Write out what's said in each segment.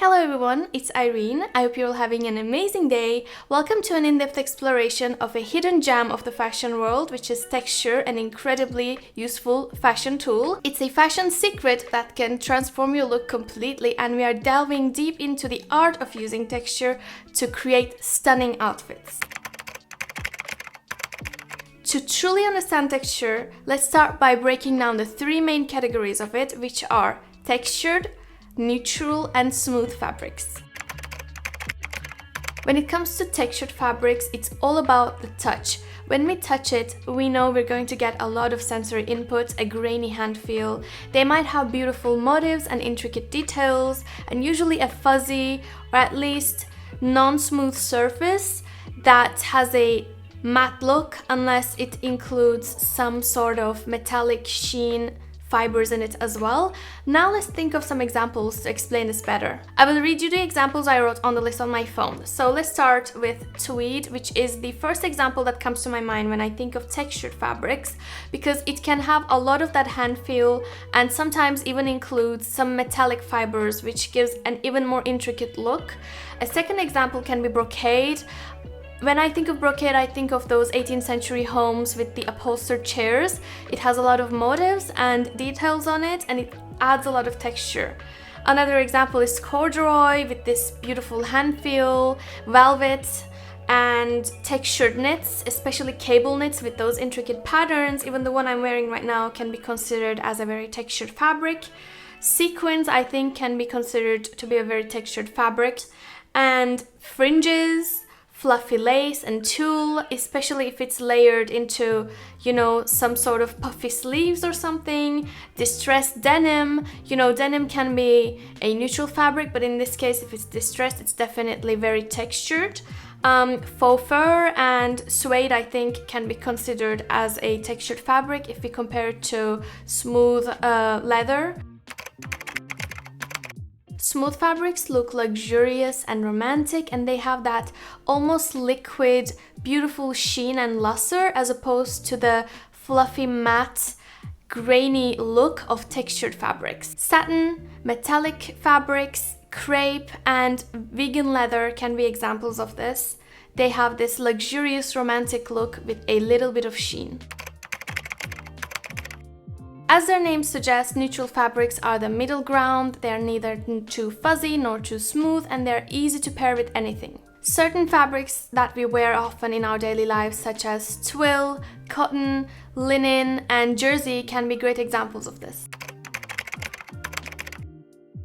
Hello everyone, it's Irene. I hope you're all having an amazing day. Welcome to an in-depth exploration of a hidden gem of the fashion world, which is texture, an incredibly useful fashion tool. It's a fashion secret that can transform your look completely, and we are delving deep into the art of using texture to create stunning outfits. To truly understand texture, let's start by breaking down the three main categories of it, which are textured, neutral, and smooth fabrics. When it comes to textured fabrics, it's all about the touch. When we touch it, we know we're going to get a lot of sensory input, a grainy hand feel. They might have beautiful motifs and intricate details, and usually a fuzzy or at least non-smooth surface that has a matte look unless it includes some sort of metallic sheen fibers in it as well. Now let's think of some examples to explain this better. I will read you the examples I wrote on the list on my phone. So let's start with tweed, which is the first example that comes to my mind when I think of textured fabrics, because it can have a lot of that hand feel and sometimes even includes some metallic fibers, which gives an even more intricate look. A second example can be brocade. When I think of brocade, I think of those 18th century homes with the upholstered chairs. It has a lot of motifs and details on it, and it adds a lot of texture. Another example is corduroy with this beautiful hand feel, velvet, and textured knits, especially cable knits with those intricate patterns. Even the one I'm wearing right now can be considered as a very textured fabric. Sequins, I think, can be considered to be a very textured fabric. And fringes, fluffy lace and tulle, especially if it's layered into, some sort of puffy sleeves or something. Distressed denim, denim can be a neutral fabric, but in this case, if it's distressed, it's definitely very textured. Faux fur and suede, I think, can be considered as a textured fabric if we compare it to smooth leather. Smooth fabrics look luxurious and romantic, and they have that almost liquid, beautiful sheen and luster as opposed to the fluffy, matte, grainy look of textured fabrics. Satin, metallic fabrics, crepe, and vegan leather can be examples of this. They have this luxurious, romantic look with a little bit of sheen. As their name suggests, neutral fabrics are the middle ground. They are neither too fuzzy nor too smooth, and they're easy to pair with anything. Certain fabrics that we wear often in our daily lives, such as twill, cotton, linen, and jersey, can be great examples of this.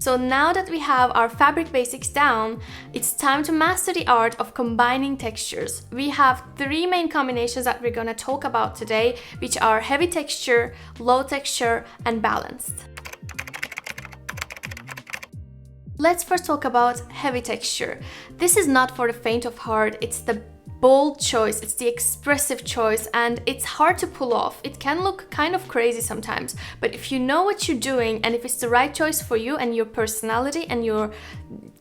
So now that we have our fabric basics down, it's time to master the art of combining textures. We have three main combinations that we're going to talk about today, which are heavy texture, low texture, and balanced. Let's first talk about heavy texture. This is not for the faint of heart. It's the bold choice, it's the expressive choice, and it's hard to pull off. It can look kind of crazy sometimes, but if you know what you're doing and if it's the right choice for you and your personality and your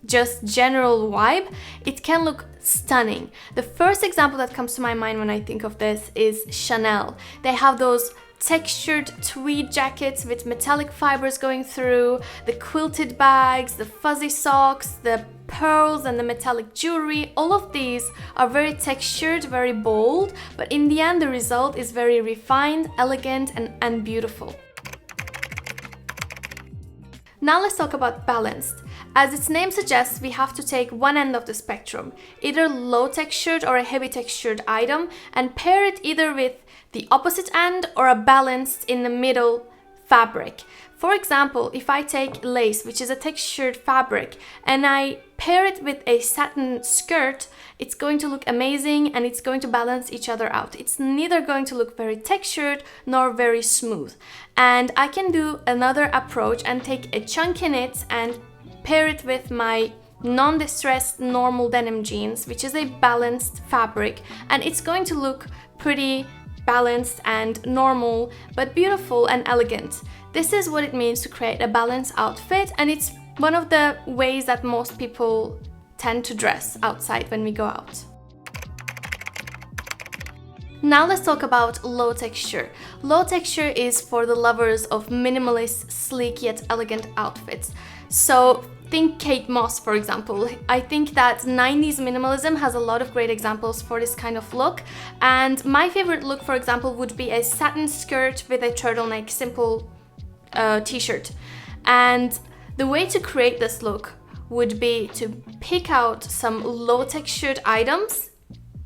just general vibe, it can look stunning. The first example that comes to my mind when I think of this is Chanel. They have those textured tweed jackets with metallic fibers going through, the quilted bags, the fuzzy socks, the pearls and the metallic jewelry. All of these are very textured, very bold, but in the end the result is very refined, elegant, and beautiful. Now let's talk about balanced. As its name suggests, we have to take one end of the spectrum, either low textured or a heavy textured item, and pair it either with the opposite end or a balanced in the middle fabric. For example, if I take lace, which is a textured fabric, and I pair it with a satin skirt, it's going to look amazing and it's going to balance each other out. It's neither going to look very textured nor very smooth. And I can do another approach and take a chunky knit and pair it with my non-distressed normal denim jeans, which is a balanced fabric, and it's going to look pretty balanced and normal, but beautiful and elegant. This is what it means to create a balanced outfit, and it's one of the ways that most people tend to dress outside when we go out. Now let's talk about low texture. Low texture is for the lovers of minimalist, sleek yet elegant outfits. So think Kate Moss, for example. I think that 90s minimalism has a lot of great examples for this kind of look. And my favorite look, for example, would be a satin skirt with a turtleneck, simple t-shirt. And the way to create this look would be to pick out some low textured items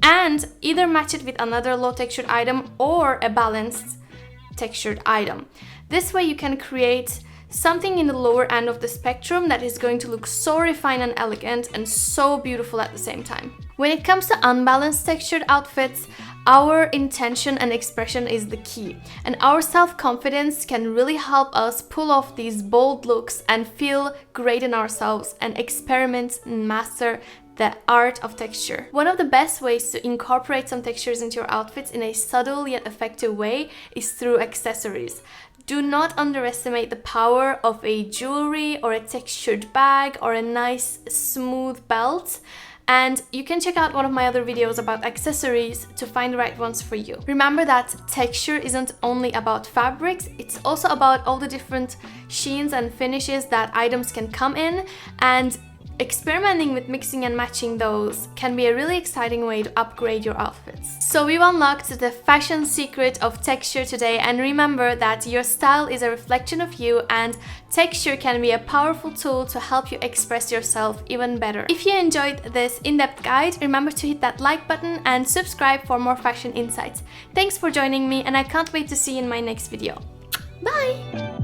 and either match it with another low textured item or a balanced textured item. This way you can create something in the lower end of the spectrum that is going to look so refined and elegant and so beautiful at the same time. When it comes to unbalanced textured outfits, our intention and expression is the key, and our self-confidence can really help us pull off these bold looks and feel great in ourselves and experiment and master the art of texture. One of the best ways to incorporate some textures into your outfits in a subtle yet effective way is through accessories. Do not underestimate the power of a jewelry or a textured bag or a nice smooth belt. And you can check out one of my other videos about accessories to find the right ones for you. Remember that texture isn't only about fabrics, it's also about all the different sheens and finishes that items can come in, and experimenting with mixing and matching those can be a really exciting way to upgrade your outfits. So we've unlocked the fashion secret of texture today, and remember that your style is a reflection of you, and texture can be a powerful tool to help you express yourself even better. If you enjoyed this in-depth guide, remember to hit that like button and subscribe for more fashion insights. Thanks for joining me, and I can't wait to see you in my next video. Bye!